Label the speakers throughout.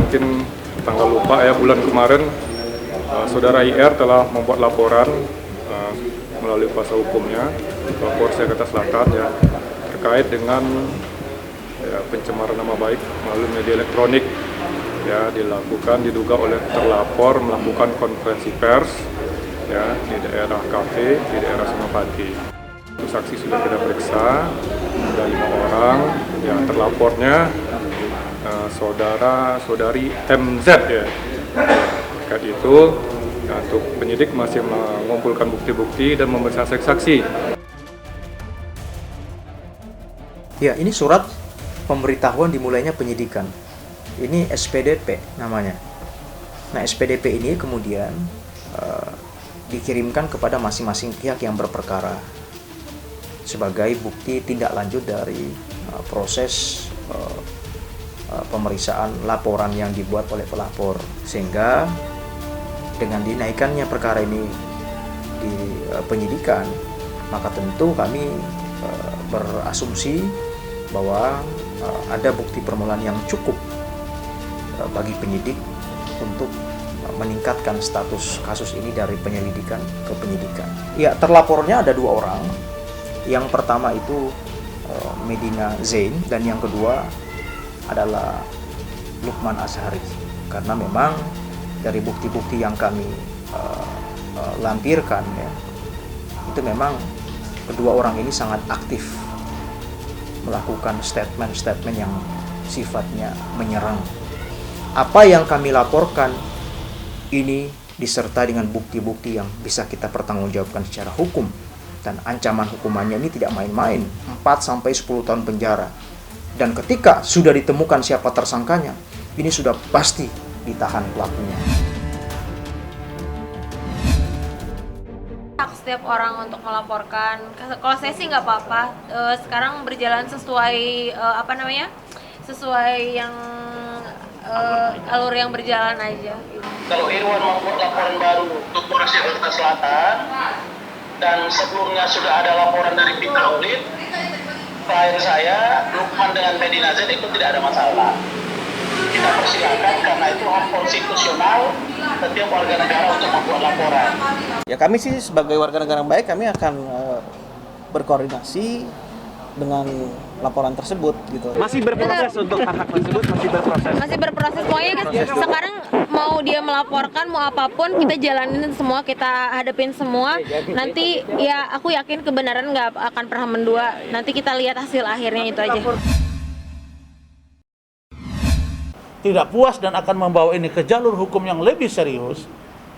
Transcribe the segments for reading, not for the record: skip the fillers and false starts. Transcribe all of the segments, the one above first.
Speaker 1: mungkin tanggal lupa ya, bulan kemarin saudara IR telah membuat laporan melalui kuasa hukumnya Polres Jakarta Selatan ya, terkait dengan ya, pencemaran nama baik melalui media elektronik ya, diduga oleh terlapor melakukan konferensi pers ya di daerah kafe di daerah Senopati. Saksi sudah kita periksa, ada 5 orang ya, terlapornya saudari MZ ya. Terkait itu ya, untuk penyidik masih mengumpulkan bukti-bukti dan memeriksa saksi-saksi.
Speaker 2: Ya, ini surat pemberitahuan dimulainya penyidikan. Ini SPDP namanya. Nah, SPDP ini kemudian dikirimkan kepada masing-masing pihak yang berperkara sebagai bukti tindak lanjut dari proses pemeriksaan laporan yang dibuat oleh pelapor, sehingga dengan dinaikannya perkara ini di penyidikan, maka tentu kami berasumsi bahwa ada bukti permulaan yang cukup bagi penyidik untuk meningkatkan status kasus ini dari penyelidikan ke penyidikan. Ya, terlapornya ada 2 orang. Yang pertama itu Medina Zain dan yang kedua adalah Lukman Azhari. Karena memang dari bukti-bukti yang kami lampirkan ya, itu memang kedua orang ini sangat aktif melakukan statement-statement yang sifatnya menyerang. Apa yang kami laporkan ini disertai dengan bukti-bukti yang bisa kita pertanggungjawabkan secara hukum, dan ancaman hukumannya ini tidak main-main, 4-10 tahun penjara. Dan ketika sudah ditemukan siapa tersangkanya, ini sudah pasti ditahan pelakunya.
Speaker 3: Hak setiap orang untuk melaporkan. Kalau saya sih nggak apa-apa. Sekarang berjalan sesuai sesuai yang alur yang berjalan aja.
Speaker 4: Kalau Irwan membuat laporan baru untuk Polres Jakarta Selatan dan sebelumnya sudah ada laporan dari Pinta Audit, klien saya Lukman dengan Medina Z itu tidak ada masalah. Kita persilakan karena itu hak konstitusional setiap warga negara untuk membuat laporan.
Speaker 5: Ya, kami sih sebagai warga negara yang baik, kami akan berkoordinasi dengan laporan tersebut gitu.
Speaker 6: Masih berproses untuk hak tersebut, masih berproses.
Speaker 3: Pokoknya sekarang mau dia melaporkan mau apapun kita jalanin semua, kita hadapin semua. Nanti ya aku yakin kebenaran nggak akan pernah mendua. Nanti kita lihat hasil akhirnya, itu aja.
Speaker 4: Tidak puas dan akan membawa ini ke jalur hukum yang lebih serius,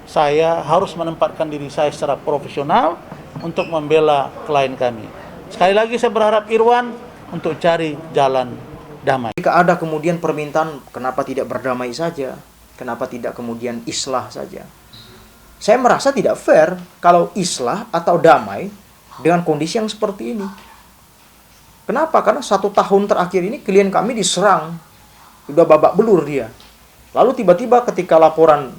Speaker 4: saya harus menempatkan diri saya secara profesional untuk membela klien kami. Sekali lagi saya berharap Irwan untuk cari jalan damai.
Speaker 2: Jika ada kemudian permintaan kenapa tidak berdamai saja, kenapa tidak kemudian islah saja, saya merasa tidak fair kalau islah atau damai dengan kondisi yang seperti ini. Kenapa? Karena 1 tahun terakhir ini klien kami diserang, udah babak belur dia. Lalu tiba-tiba ketika laporan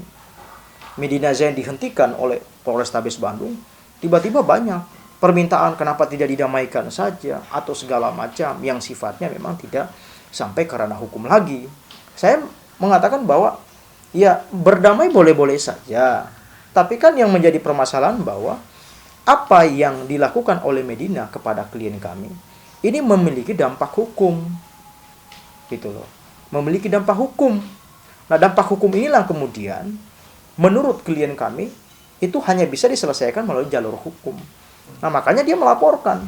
Speaker 2: Medina Zain dihentikan oleh Polrestabes Bandung, tiba-tiba banyak permintaan kenapa tidak didamaikan saja atau segala macam yang sifatnya memang tidak sampai ke ranah hukum lagi. Saya mengatakan bahwa ya berdamai boleh-boleh saja, tapi kan yang menjadi permasalahan bahwa apa yang dilakukan oleh Medina kepada klien kami ini memiliki dampak hukum, gitu loh, memiliki dampak hukum. Nah, dampak hukum inilah kemudian menurut klien kami itu hanya bisa diselesaikan melalui jalur hukum. Nah, makanya dia melaporkan.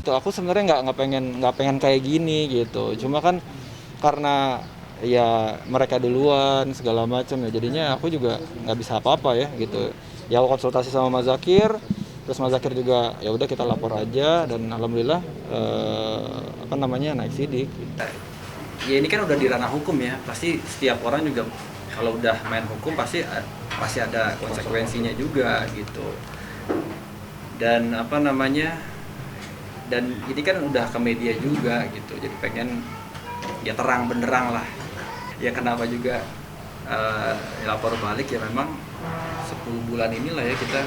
Speaker 5: Aku sebenarnya nggak pengen kayak gini gitu. Cuma kan karena ya mereka duluan segala macam ya, jadinya aku juga nggak bisa apa-apa ya gitu. Ya aku konsultasi sama Mas Zakir, terus Mas Zakir juga ya udah kita lapor aja, dan alhamdulillah naik sidik.
Speaker 7: Ya ini kan udah di ranah hukum ya, pasti setiap orang juga kalau udah main hukum pasti ada konsekuensinya juga gitu. Dan dan ini kan udah ke media juga gitu, jadi pengen ya terang benderang lah. Ya kenapa juga lapor balik, ya memang 10 bulan inilah ya kita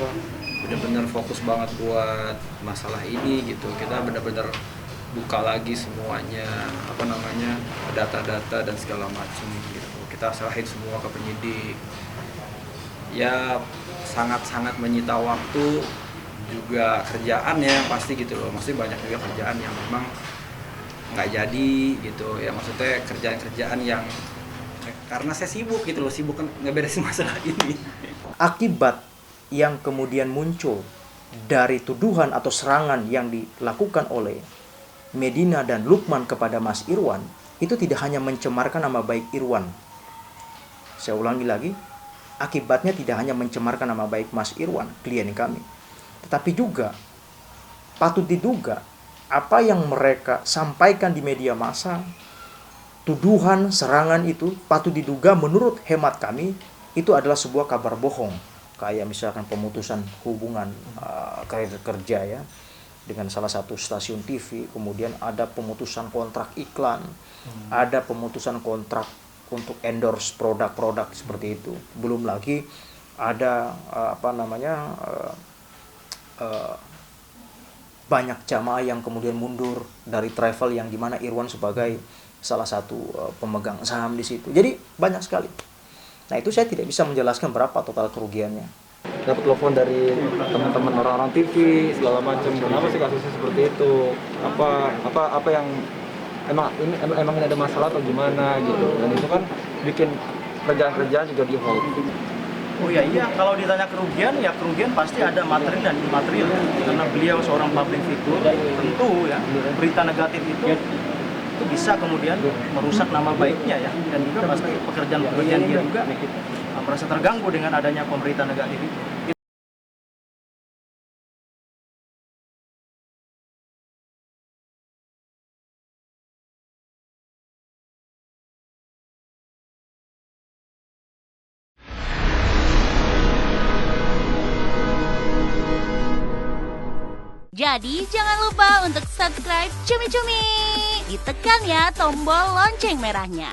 Speaker 7: benar-benar fokus banget buat masalah ini gitu. Kita benar-benar buka lagi semuanya, data-data dan segala macam gitu. Kita serahin semua ke penyidik. Ya sangat-sangat menyita waktu, juga kerjaan ya pasti gitu loh. Maksudnya banyak juga kerjaan yang memang nggak jadi gitu ya, maksudnya kerjaan-kerjaan yang karena saya sibuk gitu loh, sibuk ngeberesin masalah ini.
Speaker 2: Akibat yang kemudian muncul dari tuduhan atau serangan yang dilakukan oleh Medina dan Lukman kepada Mas Irwan, itu tidak hanya mencemarkan nama baik Irwan. Saya ulangi lagi, akibatnya tidak hanya mencemarkan nama baik Mas Irwan, klien kami, tetapi juga patut diduga apa yang mereka sampaikan di media massa, tuduhan, serangan itu patut diduga menurut hemat kami itu adalah sebuah kabar bohong. Kayak misalkan pemutusan hubungan kerja ya dengan salah satu stasiun TV, kemudian ada pemutusan kontrak iklan, ada pemutusan kontrak untuk endorse produk-produk seperti itu. Belum lagi ada banyak jamaah yang kemudian mundur dari travel yang dimana Irwan sebagai salah satu pemegang saham di situ. Jadi banyak sekali. Nah itu saya tidak bisa menjelaskan berapa total kerugiannya.
Speaker 5: Dapat telepon dari teman-teman orang-orang TV segala macam. Kenapa sih kasusnya seperti itu? Apa yang emang ini ada masalah atau gimana gitu? Dan itu kan bikin kerjaan-kerjaan juga di hold.
Speaker 8: Oh iya, kalau ditanya kerugian, ya kerugian pasti ada material dan imaterial ya. Karena beliau seorang public figure, tentu ya berita negatif itu bisa kemudian merusak nama baiknya ya. Dan juga pasti pekerjaan dia juga merasa terganggu dengan adanya pemberitaan negatif itu.
Speaker 9: Jadi jangan lupa untuk subscribe Cumi Cumi. Ditekan ya tombol lonceng merahnya.